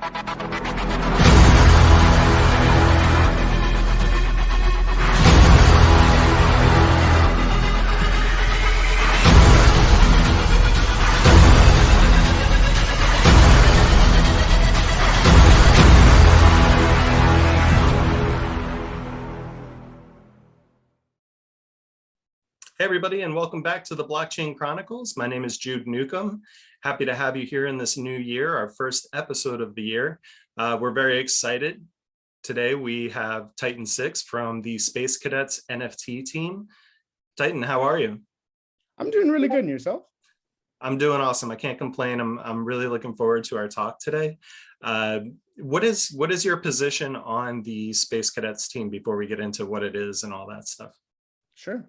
Hey everybody, and welcome back to the Blockchain Chronicles. My name is Jude Newcomb. Happy to have you here in this new year, our first episode of the year. We're very excited. Today we have Titan-6 from the Space Cadets NFT team. Titan, how are you? I'm doing really good. And yourself? I'm doing awesome. I can't complain. I'm really looking forward to our talk today. What is your position on the Space Cadets team before we get into what it is and all that stuff? Sure.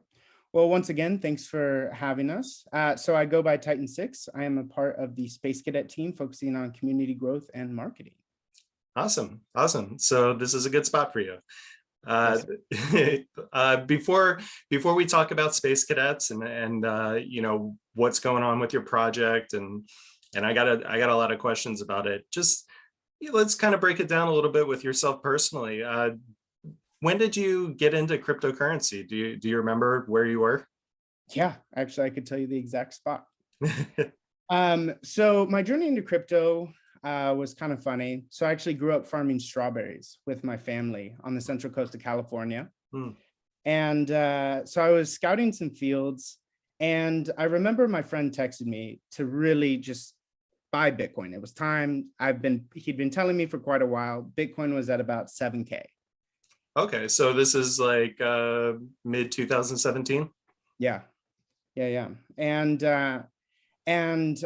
Well, once again, thanks for having us. So I go by Titan-6. I am a part of the Space Cadet team focusing on community growth and marketing. Awesome. So this is a good spot for you. Before we talk about Space Cadets and you know, what's going on with your project, and I got a lot of questions about it. Just let's kind of break it down a little bit with yourself personally. When did you get into cryptocurrency? Do you remember where you were? Yeah, actually, I could tell you the exact spot. So my journey into crypto was kind of funny. So I actually grew up farming strawberries with my family on the central coast of California. And so I was scouting some fields, and I remember my friend texted me to really just buy Bitcoin. It was time. He'd been telling me for quite a while. Bitcoin was at about 7K. Okay, so this is like mid 2017. Yeah. And I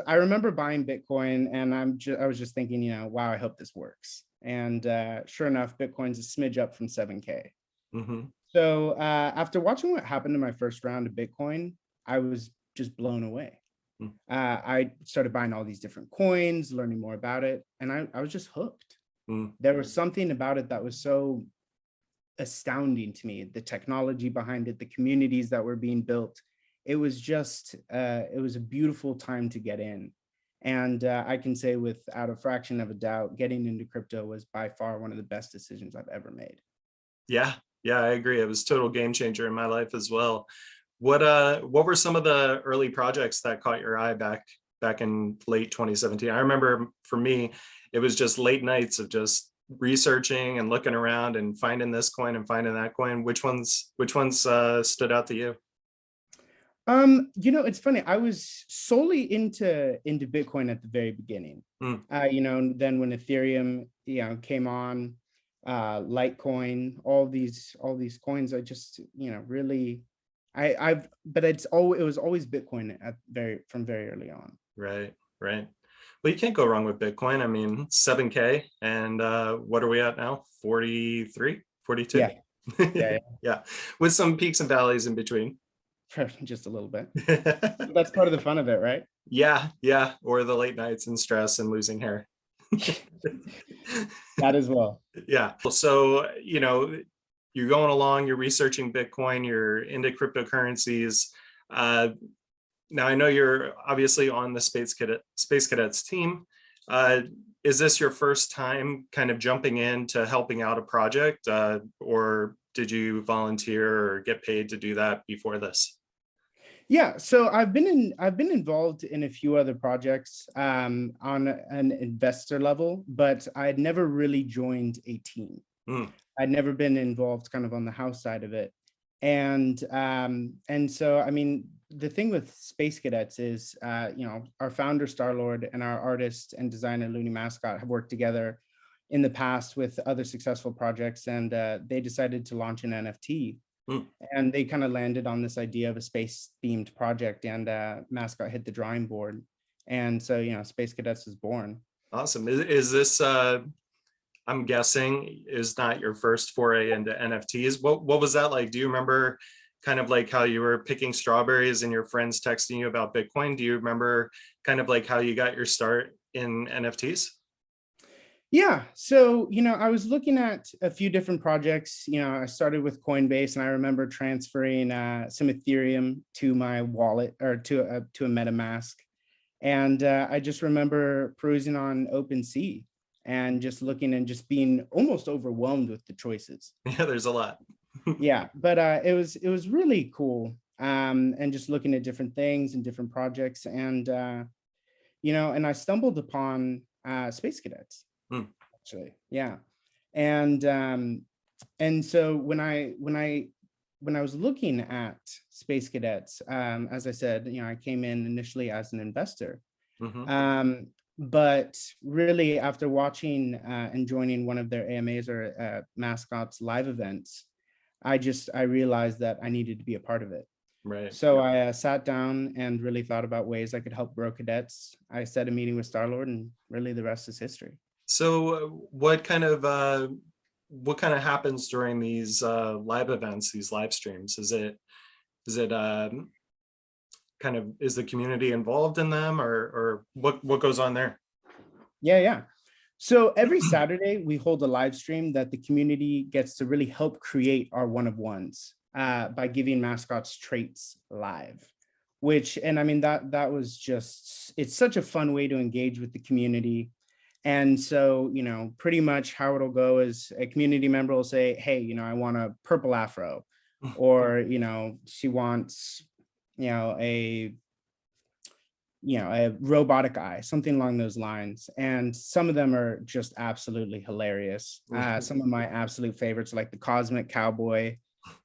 remember buying Bitcoin, and I was just thinking, you know, wow, I hope this works. And sure enough, Bitcoin's a smidge up from 7K. So after watching what happened in my first round of Bitcoin, I was just blown away. I started buying all these different coins, learning more about it, and I was just hooked. There was something about it that was so astounding to me. The technology behind it, the communities that were being built. It was just, it was a beautiful time to get in. And I can say without a fraction of a doubt, getting into crypto was by far one of the best decisions I've ever made. Yeah, I agree. It was a total game changer in my life as well. What were some of the early projects that caught your eye back in late 2017? I remember for me, it was just late nights of just researching and looking around and finding this coin and finding that coin. Which ones stood out to you? You know, it's funny. I was solely into Bitcoin at the very beginning. You know, then when Ethereum, you know, came on, Litecoin, all these coins, I just, you know, really, but it was always Bitcoin from very early on. Right. Well, you can't go wrong with Bitcoin. I mean, 7K, and what are we at now? 43, 42? Yeah. With some peaks and valleys in between. Just a little bit. That's part of the fun of it, right? Yeah. Or the late nights and stress and losing hair. That as well. Yeah. So, you know, you're going along, you're researching Bitcoin, you're into cryptocurrencies. Now, I know you're obviously on the Space Cadets team. Is this your first time kind of jumping in to helping out a project, or did you volunteer or get paid to do that before this? Yeah, so I've been involved in a few other projects on an investor level, but I'd never really joined a team. I'd never been involved kind of on the house side of it. And so, I mean, the thing with Space Cadets is, you know, our founder, Star-Lord, and our artist and designer, Looney Mascot, have worked together in the past with other successful projects, and they decided to launch an NFT. And they kind of landed on this idea of a space-themed project, and Mascot hit the drawing board. And so, you know, Space Cadets was born. Awesome. Is this, I'm guessing, is not your first foray into NFTs? What was that like? Do you remember kind of like how you were picking strawberries and your friends texting you about Bitcoin? Do you remember kind of like how you got your start in NFTs? Yeah, so, you know, I was looking at a few different projects. You know, I started with Coinbase, and I remember transferring some Ethereum to my wallet, or to a MetaMask. And I just remember perusing on OpenSea and just looking and just being almost overwhelmed with the choices. Yeah, there's a lot. Yeah, but it was really cool. And just looking at different things and different projects, and and I stumbled upon Space Cadets, Hmm. actually. Yeah. And so when I was looking at Space Cadets, as I said, I came in initially as an investor. Mhm. But really, after watching and joining one of their AMAs or mascots live events, I realized that I needed to be a part of it. Right. So I sat down and really thought about ways I could help grow cadets. I set a meeting with Star-Lord, and really the rest is history. So what kind of happens during these live events, these live streams? Is it kind of, is the community involved in them, or what goes on there? Yeah. So every Saturday we hold a live stream that the community gets to really help create our one-of-ones by giving mascots traits live. And I mean, that was just, it's such a fun way to engage with the community. And so, pretty much how it'll go is a community member will say, hey, I want a purple afro, or, she wants, a robotic eye, something along those lines. And some of them are just absolutely hilarious. Some of my absolute favorites, like the Cosmic Cowboy,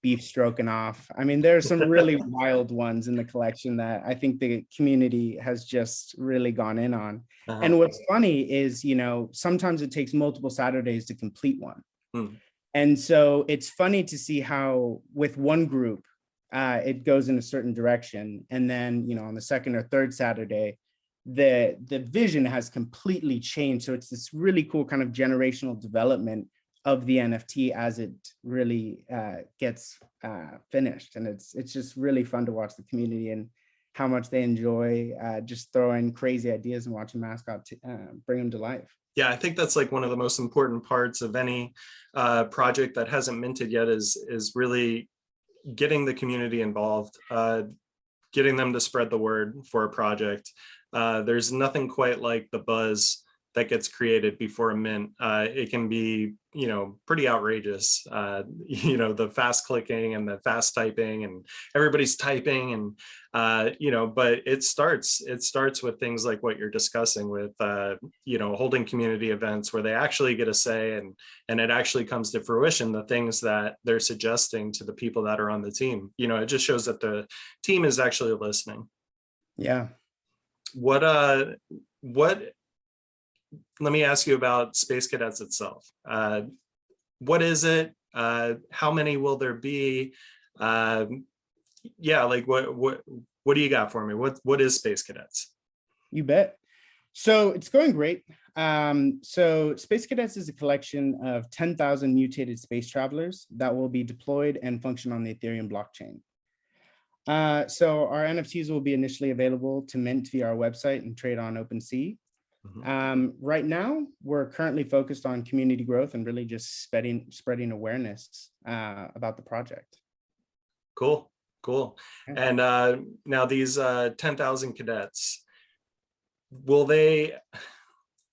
Beef Stroganoff. I mean, there are some really wild ones in the collection that I think the community has just really gone in on. Uh-huh. And what's funny is, sometimes it takes multiple Saturdays to complete one. Hmm. And so it's funny to see how with one group, it goes in a certain direction. And then, on the second or third Saturday, the vision has completely changed. So it's this really cool kind of generational development of the NFT as it really gets finished. And it's just really fun to watch the community and how much they enjoy just throwing crazy ideas and watching mascot bring them to life. Yeah, I think that's like one of the most important parts of any project that hasn't minted yet is really getting the community involved, getting them to spread the word for a project. There's nothing quite like the buzz that gets created before a mint. It can be, pretty outrageous. The fast clicking and the fast typing, and everybody's typing, and but it starts with things like what you're discussing with holding community events where they actually get a say, and it actually comes to fruition, the things that they're suggesting to the people that are on the team. It just shows that the team is actually listening. Yeah. What let me ask you about Space Cadets itself. What is it? How many will there be? Yeah, like what do you got for me? What is Space Cadets? You bet. So it's going great. So Space Cadets is a collection of 10,000 mutated space travelers that will be deployed and function on the Ethereum blockchain. So our NFTs will be initially available to mint via our website and trade on OpenSea. Right now, we're currently focused on community growth and really just spreading awareness about the project. Cool. And now these 10,000 cadets, will they,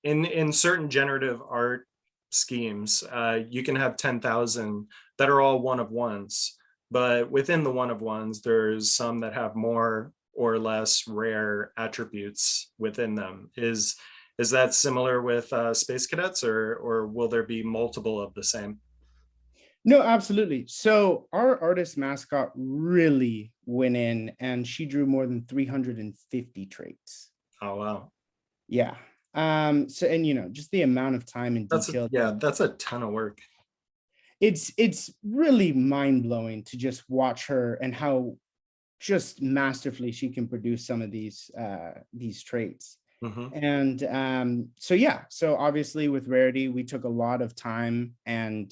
in certain generative art schemes, you can have 10,000 that are all one-of-ones, but within the one-of-ones, there's some that have more or less rare attributes within them. Is that similar with Space Cadets, or will there be multiple of the same? No, absolutely. So our artist mascot really went in, and she drew more than 350 traits. Oh, wow. Yeah. So, and just the amount of time and detail. That's a ton of work. It's really mind-blowing to just watch her and how just masterfully she can produce some of these traits. And so obviously with Rarity, we took a lot of time and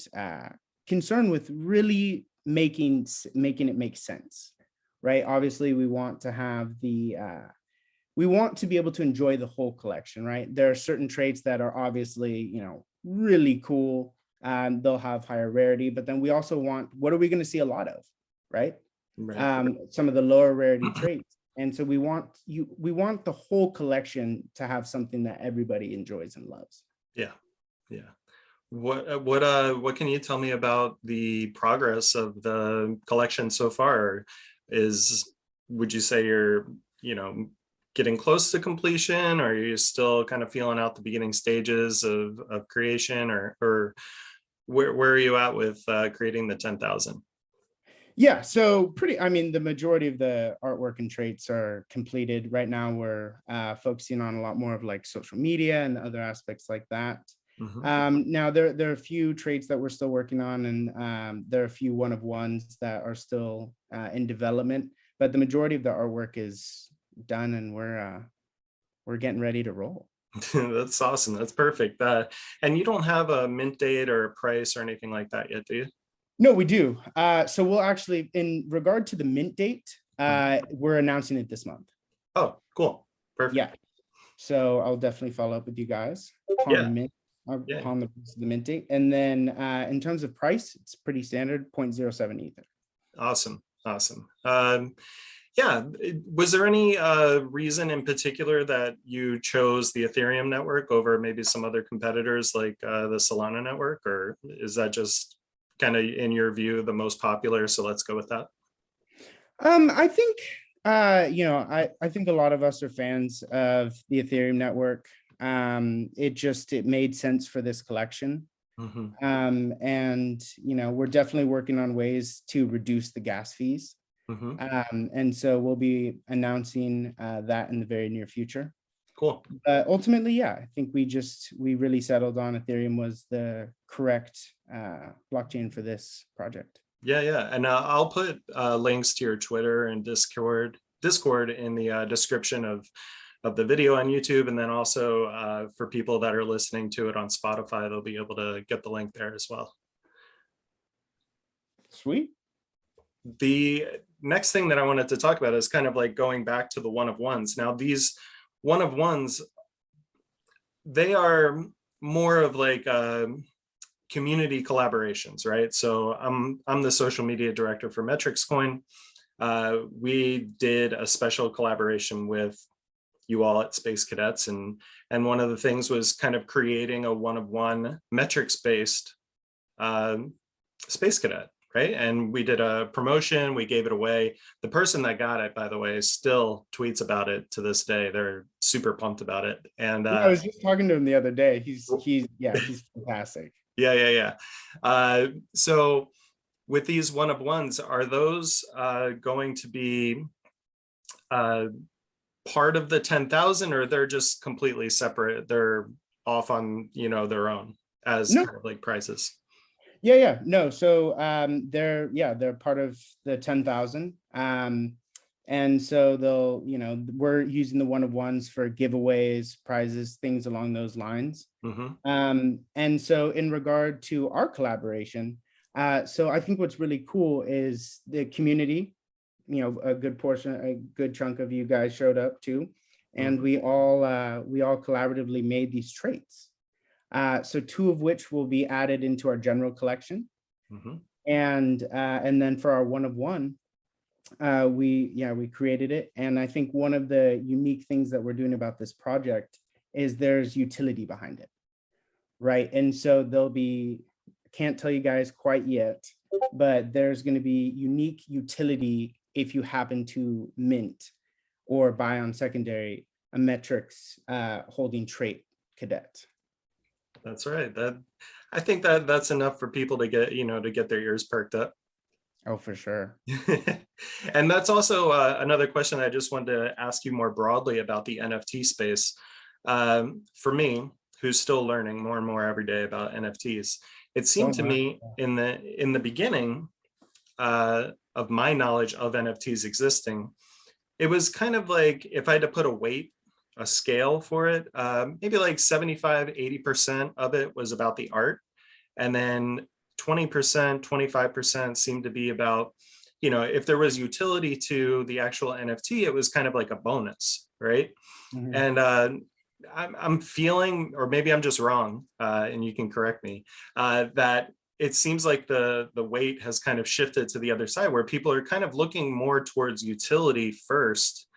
concern with really making it make sense, right? Obviously, we want to have we want to be able to enjoy the whole collection, right? There are certain traits that are obviously, really cool. They'll have higher rarity, but then we also want, what are we going to see a lot of, right? Some of the lower rarity traits. And so we want the whole collection to have something that everybody enjoys and loves. Yeah. Yeah. What can you tell me about the progress of the collection so far? Would you say you're, you know, getting close to completion, or are you still kind of feeling out the beginning stages of creation, or where are you at with creating the 10,000? Yeah, so I mean, the majority of the artwork and traits are completed. Right now, we're focusing on a lot more of like social media and other aspects like that. Mhm. Now, there are a few traits that we're still working on, and there are a few one-of-ones that are still in development, but the majority of the artwork is done, and we're getting ready to roll. That's awesome. That's perfect. And you don't have a mint date or a price or anything like that yet, do you? No, we do. So we'll actually, in regard to the mint date, Mhm. we're announcing it this month. Oh, cool. Perfect. Yeah. So I'll definitely follow up with you guys upon the Yeah. mint, Yeah. upon the mint date. And then in terms of price, it's pretty standard, 0.07 Ether. Awesome. Awesome. Yeah. Was there any reason in particular that you chose the Ethereum network over maybe some other competitors like the Solana network, or is that just kind of in your view the most popular? So let's go with that. I think I think a lot of us are fans of the Ethereum network. It made sense for this collection. Mhm. And we're definitely working on ways to reduce the gas fees. Mhm. And so we'll be announcing that in the very near future. Cool. Ultimately, yeah, I think we really settled on Ethereum was the correct blockchain for this project. Yeah, yeah, and I'll put links to your Twitter and Discord in the description of the video on YouTube, and then also for people that are listening to it on Spotify, they'll be able to get the link there as well. Sweet. The next thing that I wanted to talk about is kind of like going back to the one of ones. Now, these one of ones, they are more of like community collaborations, right? So I'm the social media director for Metrics Coin. We did a special collaboration with you all at Space Cadets, and one of the things was kind of creating a one-of-one metrics-based Space Cadet, right? And we did a promotion, we gave it away. The person that got it, by the way, still tweets about it to this day. They're super pumped about it. And Yeah, I was just talking to him the other day. He's fantastic. yeah, yeah, yeah. So with these one of ones, are those going to be part of the 10,000, or they're just completely separate? They're off on, their own as No, kind of like prizes. yeah, no. So they're part of the 10,000. And so we're using the one of ones for giveaways, prizes, things along those lines. Mm-hmm. And so in regard to our collaboration, so I think what's really cool is the community, a good chunk of you guys showed up too. And Mm-hmm. we all collaboratively made these traits. So two of which will be added into our general collection. Mm-hmm. And then for our one of one, we created it. And I think one of the unique things that we're doing about this project is there's utility behind it, right? And so can't tell you guys quite yet, but there's going to be unique utility if you happen to mint or buy on secondary a metrics holding trait cadet. That's right. I think that's enough for people to get their ears perked up. Oh, for sure. And that's also another question I just wanted to ask you more broadly about the NFT space. For me, who's still learning more and more every day about NFTs, it seemed to me in the beginning of my knowledge of NFTs existing, it was kind of like, if I had to put a scale for it, maybe like 75-80% of it was about the art, and then 20%, 25% seemed to be about, if there was utility to the actual NFT, it was kind of like a bonus, right? Mm-hmm. And I'm feeling, or maybe I'm just wrong, and you can correct me, that it seems like the weight has kind of shifted to the other side, where people are kind of looking more towards utility first,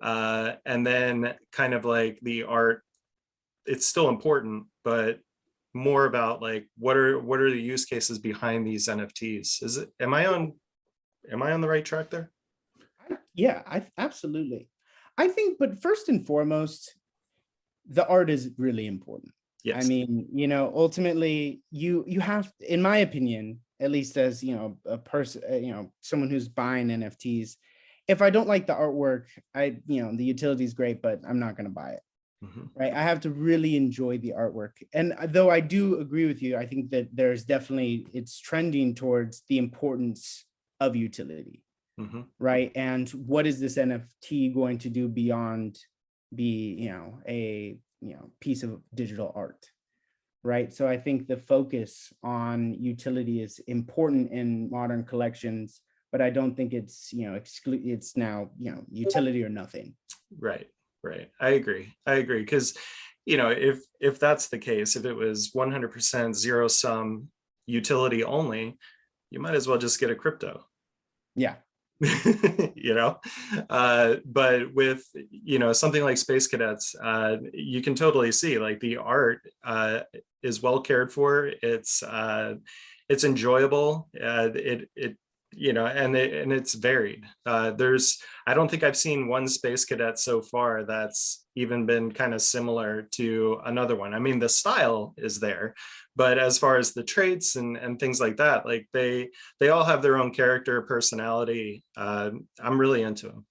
and then kind of like the art. It's still important, but more about like what are the use cases behind these NFTs? Am I on the right track there? Yeah, absolutely. I think, but first and foremost, the art is really important. I Yes. mean, ultimately you have, in my opinion, at least as, a person, someone who's buying NFTs, if I don't like the artwork, the utility is great, but I'm not going to buy it. Mhm. Right. I have to really enjoy the artwork. And though I do agree with you, I think that there's definitely, it's trending towards the importance of utility. Mhm. Right. And what is this NFT going to do beyond be, a, piece of digital art? Right. So I think the focus on utility is important in modern collections, but I don't think it's, it's now, utility or nothing. Right. Right. I agree. Because, if that's the case, if it was 100% zero sum utility only, you might as well just get a crypto. Yeah. But with something like Space Cadets, you can totally see like the art is well cared for. It's enjoyable. And it's varied. I don't think I've seen one Space Cadet so far that's even been kind of similar to another one. I mean, the style is there, but as far as the traits and things like that, like they all have their own character, personality. I'm really into them.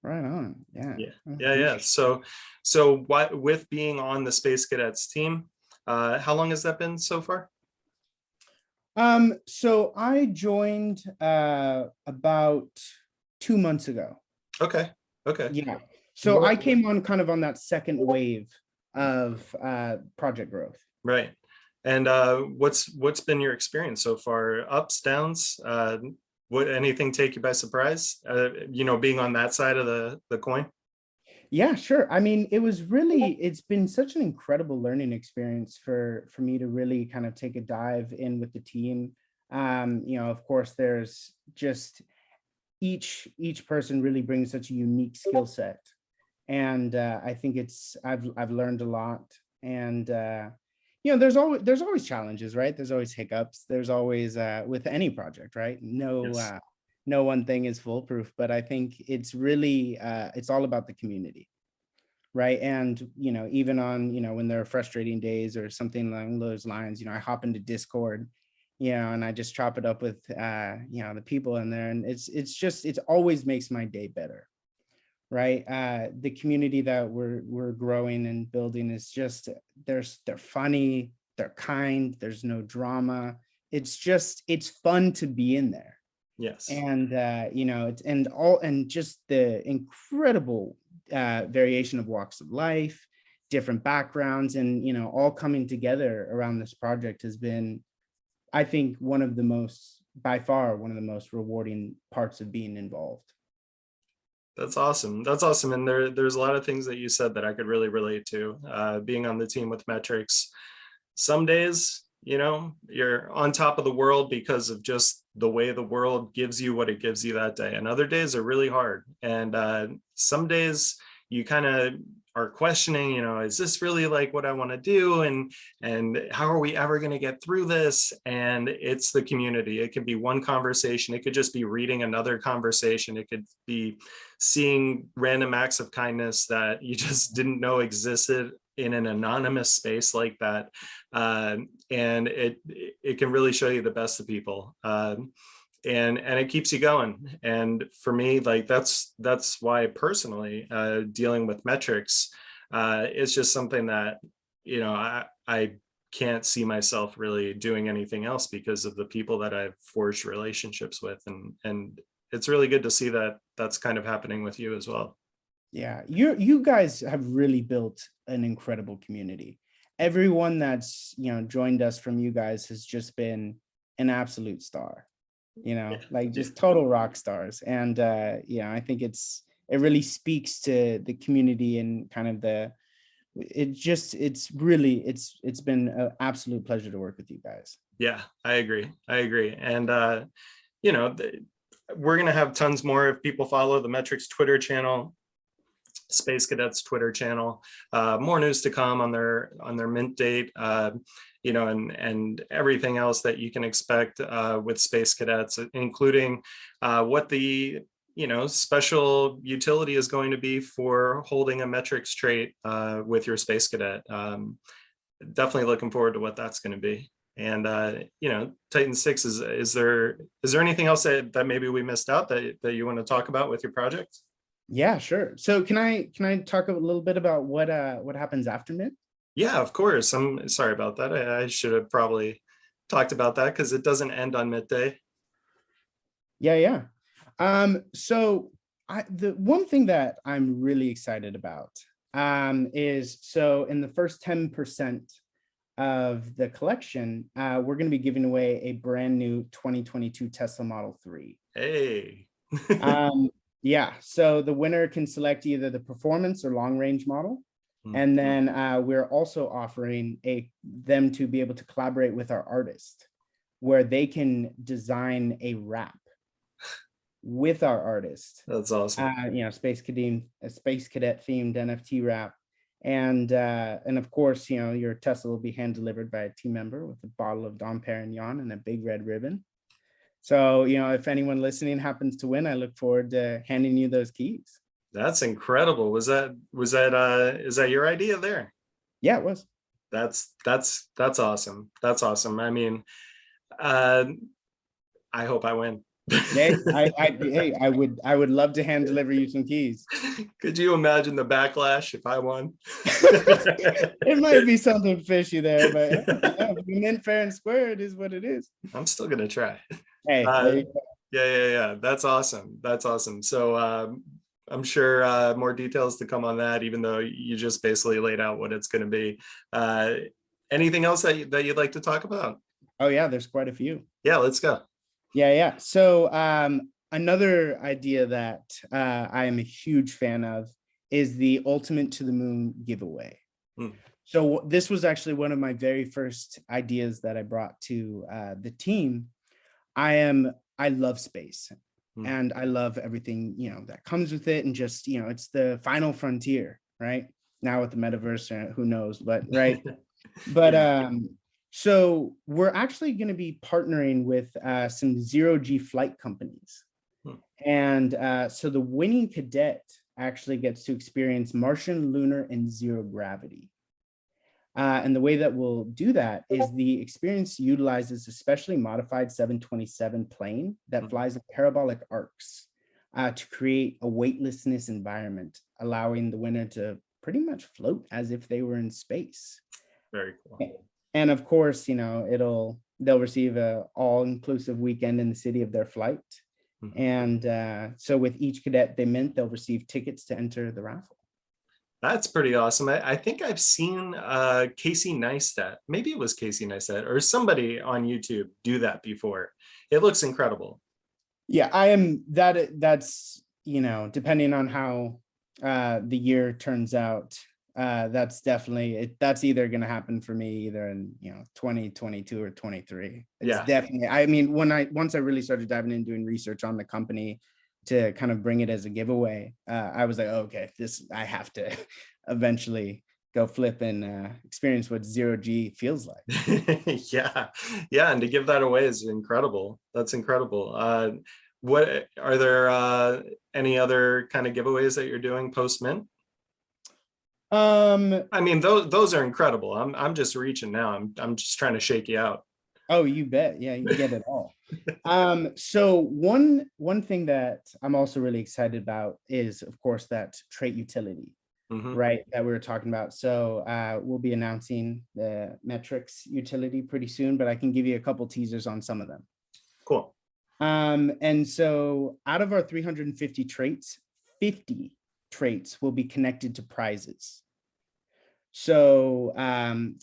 Right on. Yeah. Yeah. So what, with being on the Space Cadets team, how long has that been so far? So I joined about 2 months ago. Okay. Yeah. So I came on kind of on that second wave of project growth. Right. And what's been your experience so far? Ups, downs? Would anything take you by surprise? Being on that side of the coin? Yeah, sure. I mean, it's been such an incredible learning experience for me to really kind of take a dive in with the team. Of course, there's just each person really brings such a unique skill set. And I think I've learned a lot. And there's always challenges, right? There's always hiccups. There's always with any project, right? Yes. No one thing is foolproof, but I think it's really it's all about the community, right? And even on when there are frustrating days or something along those lines, I hop into Discord, and I just chop it up with the people in there, and it always makes my day better, right? The community that we're growing and building is just they're funny, they're kind, there's no drama. It's fun to be in there. Yes. And and just the incredible variation of walks of life, different backgrounds, and all coming together around this project has been, I think, by far one of the most rewarding parts of being involved. That's awesome. And there's a lot of things that you said that I could really relate to. Being on the team with Metrics, some days, you're on top of the world because of just the way the world gives you what it gives you that day. And other days are really hard. And some days you kind of are questioning, is this really like what I want to do? And how are we ever going to get through this? And it's the community. It could be one conversation. It could just be reading another conversation. It could be seeing random acts of kindness that you just didn't know existed in an anonymous space like that. And it can really show you the best of people. And it keeps you going. And for me, like that's why personally dealing with Metrics is just something that I can't see myself really doing anything else because of the people that I've forged relationships with, and it's really good to see that that's kind of happening with you as well. Yeah, you guys have really built an incredible community. Everyone that's joined us from you guys has just been an absolute star. Like just total rock stars. And I think it really speaks to the community and kind of it's been an absolute pleasure to work with you guys. Yeah, I agree. And we're going to have tons more if people follow the Metrics Twitter channel. Space Cadets Twitter channel. More news to come on their mint date, you know, and everything else that you can expect with Space Cadets, including what the, you know, special utility is going to be for holding a metrics trait with your Space Cadet. Definitely looking forward to what that's going to be. And you know, Titan-6 is there anything else that maybe we missed out that you want to talk about with your project? Yeah, sure. So can I talk a little bit about what happens after mint? Yeah, of course. I'm sorry about that. I should have probably talked about that because it doesn't end on midday. Yeah. So the one thing that I'm really excited about is, so in the first 10% of the collection, we're going to be giving away a brand new 2022 Tesla Model 3. Hey. Yeah, so the winner can select either the performance or long range model. And then we're also offering them to be able to collaborate with our artist, where they can design a wrap with our artist. That's awesome. You know, Space Cadet themed NFT wrap. And of course, you know, your Tesla will be hand delivered by a team member with a bottle of Dom Perignon and a big red ribbon. So, you know, if anyone listening happens to win, I look forward to handing you those keys. That's incredible. Is that your idea there? Yeah, it was. That's awesome. That's awesome. I mean, I hope I win. Hey, I would love to hand deliver you some keys. Could you imagine the backlash if I won? It might be something fishy there, but yeah, mint fair and square, it is what it is. I'm still gonna try. Hey, yeah. That's awesome. That's awesome. So I'm sure more details to come on that, even though you just basically laid out what it's going to be. Anything else that you'd like to talk about? Oh yeah, there's quite a few. Yeah, let's go. Yeah. So another idea that I am a huge fan of is the Ultimate to the Moon giveaway. So this was actually one of my very first ideas that I brought to the team. I love space and I love everything, you know, that comes with it. And just, you know, it's the final frontier, right? Now with the metaverse, who knows, but right. But so we're actually going to be partnering with some zero-G flight companies. And so the winning cadet actually gets to experience Martian, lunar, and zero gravity. And the way that we'll do that is the experience utilizes a specially modified 727 plane that flies in parabolic arcs to create a weightlessness environment, allowing the winner to pretty much float as if they were in space. Very cool. And of course, you know, they'll receive a all-inclusive weekend in the city of their flight. And so with each cadet they mint, they'll receive tickets to enter the raffle. That's pretty awesome. I think I've seen Casey Neistat, maybe it was Casey Neistat or somebody on YouTube do that before. It looks incredible. Yeah, that's, you know, depending on how the year turns out, that's definitely that's either going to happen for me either in, you know, 2022 or 23. It's definitely, I mean, once I really started diving in doing research on the company to kind of bring it as a giveaway, I was like, oh, okay, I have to eventually go flip and experience what zero-G feels like. yeah, and to give that away is incredible. That's incredible. What are there any other kind of giveaways that you're doing post mint? I mean, those are incredible. I'm just reaching now. I'm just trying to shake you out. Oh, you bet. Yeah, you get it all. So one thing that I'm also really excited about is, of course, that trait utility, right, that we were talking about. So we'll be announcing the metrics utility pretty soon, but I can give you a couple teasers on some of them. Cool. And so out of our 350 traits, 50 traits will be connected to prizes. So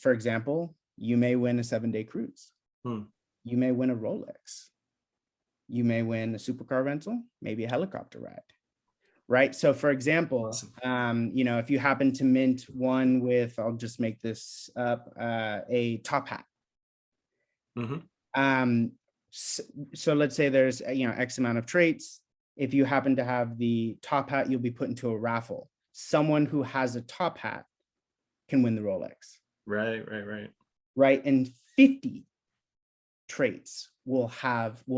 for example, you may win a 7-day cruise. You may win a Rolex. You may win a supercar rental, maybe a helicopter ride, right? So for example, you know, if you happen to mint one with, I'll just make this up, a top hat. So let's say there's, you know, X amount of traits. If you happen to have the top hat, you'll be put into a raffle. someone who has a top hat can win the Rolex. Right. Right. And 50 traits will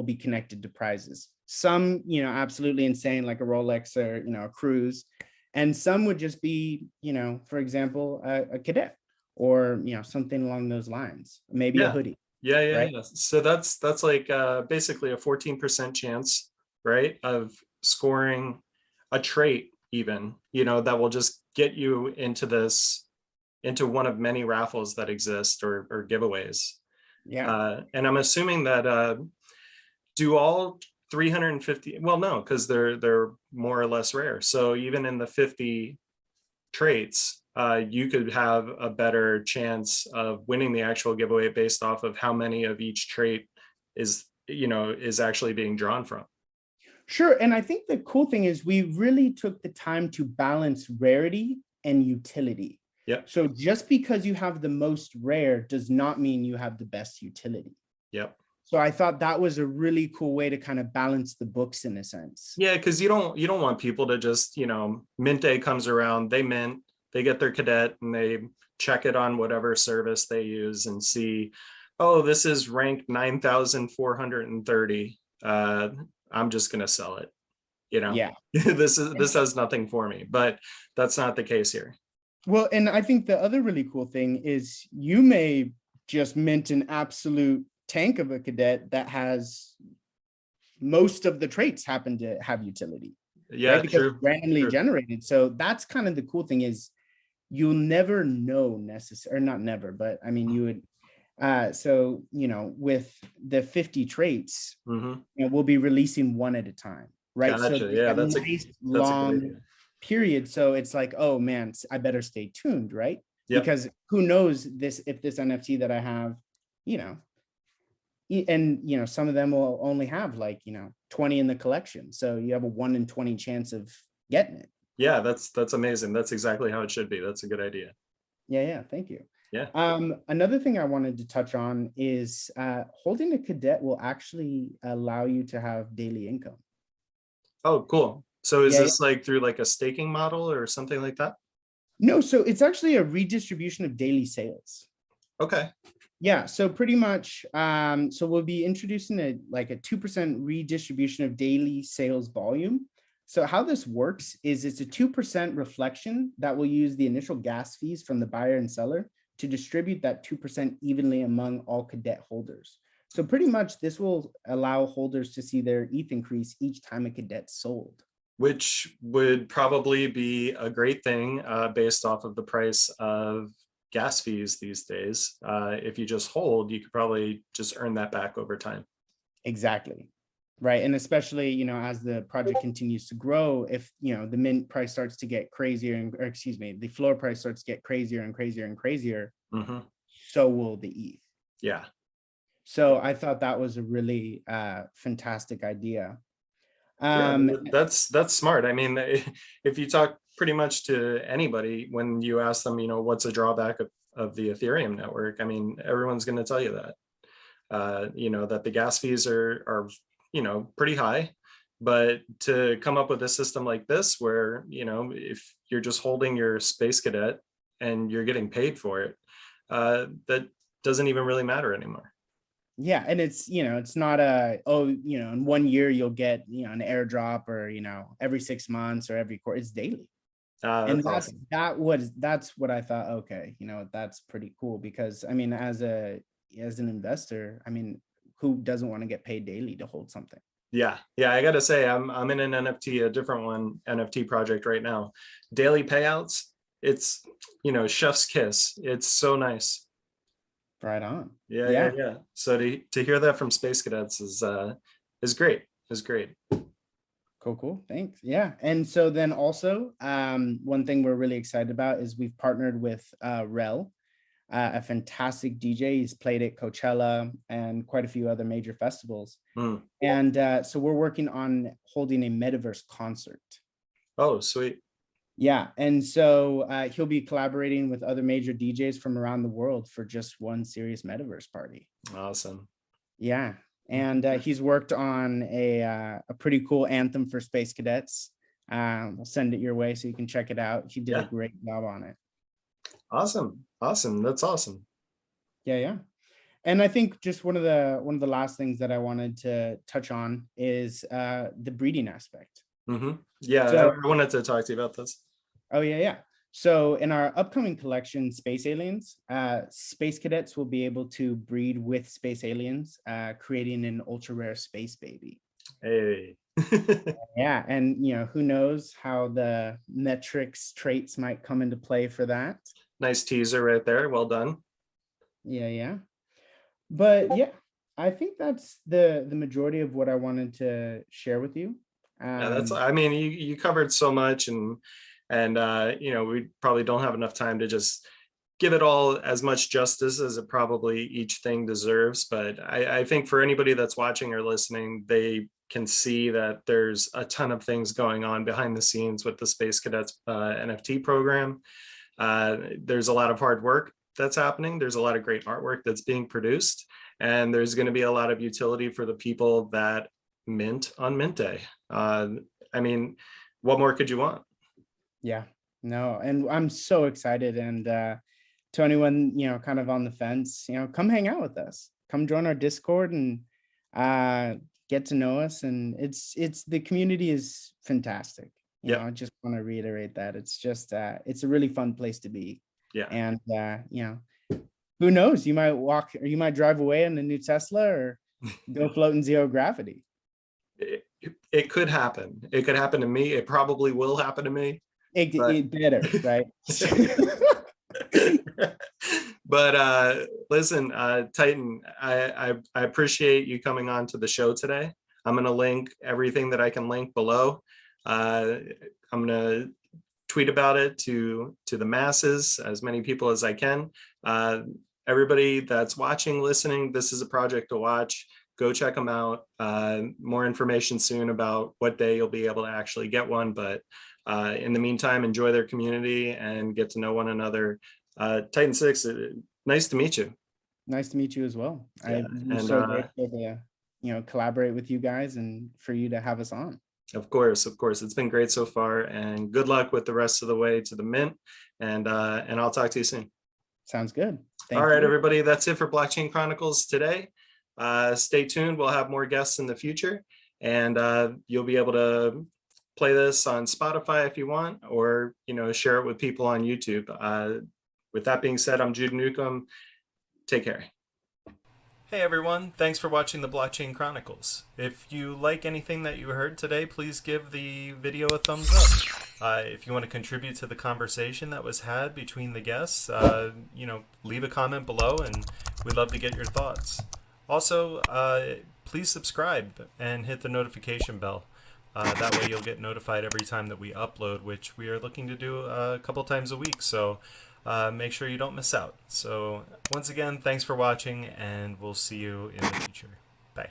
be connected to prizes. Some, absolutely insane, like a Rolex or, a cruise. And some would just be, for example, a cadet or, something along those lines, maybe a hoodie. Yeah. Right? So that's like basically a 14% chance, right, of scoring a trait even, that will just get you into one of many raffles that exist or giveaways. Yeah. And I'm assuming that do all 350, well, no, because they're more or less rare. So even in the 50 traits, you could have a better chance of winning the actual giveaway based off of how many of each trait is actually being drawn from. Sure. And I think the cool thing is we really took the time to balance rarity and utility. Yep. So just because you have the most rare does not mean you have the best utility. Yep. So I thought that was a really cool way to kind of balance the books in a sense. Yeah, because you don't want people to just, mint day comes around, they get their cadet and they check it on whatever service they use and see, oh, this is ranked 9,430. I'm just gonna sell it. Yeah. This has nothing for me, but that's not the case here. Well, and I think the other really cool thing is you may just mint an absolute tank of a cadet that has most of the traits happen to have utility. Yeah, right? Because true. it's randomly generated. So that's kind of the cool thing is you'll never know necessarily, or not never, but I mean, you would, so, with the 50 traits, we'll be releasing one at a time, right? Gotcha. So Yeah, that's a nice long period. So it's like, oh man, I better stay tuned, right? Yep. Because who knows if this NFT that I have, and some of them will only have like 20 in the collection, so you have a 1 in 20 chance of getting it. Yeah, that's amazing. That's exactly how it should be. That's a good idea. Yeah, thank you. Yeah. Another thing I wanted to touch on is holding a cadet will actually allow you to have daily income. Oh, cool. So is this like through like a staking model or something like that? No, so it's actually a redistribution of daily sales. Okay. Yeah, so pretty much, so we'll be introducing a 2% redistribution of daily sales volume. So how this works is it's a 2% reflection that will use the initial gas fees from the buyer and seller to distribute that 2% evenly among all cadet holders. So pretty much this will allow holders to see their ETH increase each time a cadet's sold. Which would probably be a great thing based off of the price of gas fees these days. If you just hold, you could probably just earn that back over time. Exactly. Right. And especially, as the project continues to grow, if, the mint price starts to get crazier the floor price starts to get crazier and crazier and crazier, so will the ETH. Yeah. So I thought that was a really fantastic idea. That's smart. I mean, if you talk pretty much to anybody, when you ask them, what's a drawback of the Ethereum network, I mean, everyone's going to tell you that, that the gas fees are pretty high, but to come up with a system like this, where, if you're just holding your Space Cadet and you're getting paid for it, that doesn't even really matter anymore. Yeah, and it's it's not in 1 year you'll get an airdrop, or every 6 months or every quarter. It's daily. And awesome. That's what I thought. Okay, that's pretty cool, because I mean, as an investor, I mean, who doesn't want to get paid daily to hold something? Yeah, I gotta say, I'm in an NFT, a different one, NFT project right now. Daily payouts, it's chef's kiss. It's so nice. Right on. Yeah. So to hear that from Space Cadets is great. Cool. Thanks. Yeah. And so then also, one thing we're really excited about is we've partnered with Rel, a fantastic DJ. He's played at Coachella and quite a few other major festivals. And so we're working on holding a metaverse concert. Oh, sweet. Yeah. And so he'll be collaborating with other major DJs from around the world for just one serious metaverse party. Awesome. Yeah. And he's worked on a pretty cool anthem for Space Cadets. I'll send it your way so you can check it out. He did a Yeah. great job on it. Awesome. Awesome. That's awesome. Yeah, yeah. And I think just one of the last things that I wanted to touch on is the breeding aspect. Yeah, So, I wanted to talk to you about this. oh yeah, yeah. So in our upcoming collection, Space Aliens, Space Cadets will be able to breed with space aliens, creating an ultra rare space baby. Hey. Yeah, and who knows how the metrics traits might come into play for that. Nice teaser right there. Well done. Yeah, yeah. But yeah, I think that's the majority of what I wanted to share with you. Yeah, I mean, you covered so much, and we probably don't have enough time to just give it all as much justice as it probably each thing deserves. But I think for anybody that's watching or listening, they can see that there's a ton of things going on behind the scenes with the Space Cadets NFT program. There's a lot of hard work that's happening. There's a lot of great artwork that's being produced, and there's going to be a lot of utility for the people that mint on mint day. I mean, what more could you want? Yeah, no, and I'm so excited. And to anyone, kind of on the fence, come hang out with us. Come join our Discord and get to know us. And it's the community is fantastic. Yeah. I just want to reiterate that it's just it's a really fun place to be. Yeah. And who knows? You might walk or you might drive away in a new Tesla or go float in zero gravity. It could happen. It could happen to me. It probably will happen to me. It better, right? But listen, Titan, I appreciate you coming on to the show today. I'm going to link everything that I can link below. I'm going to tweet about it to the masses, as many people as I can. Everybody that's watching, listening, this is a project to watch. Go check them out. More information soon about what day you'll be able to actually get one. But in the meantime, enjoy their community and get to know one another. Titan-6, nice to meet you. Nice to meet you as well. Yeah, I'm so grateful to collaborate with you guys and for you to have us on. Of course. It's been great so far, and good luck with the rest of the way to the mint. And I'll talk to you soon. Sounds good. All right, everybody. That's it for Blockchain Chronicles today. Stay tuned. We'll have more guests in the future, and you'll be able to play this on Spotify if you want, or share it with people on YouTube. With that being said, I'm Jude Newcomb. Take care. Hey everyone, thanks for watching the Blockchain Chronicles. If you like anything that you heard today, please give the video a thumbs up. If you want to contribute to the conversation that was had between the guests, leave a comment below, and we'd love to get your thoughts. Also, please subscribe and hit the notification bell. That way you'll get notified every time that we upload, which we are looking to do a couple times a week. So make sure you don't miss out. So once again, thanks for watching, and we'll see you in the future. Bye.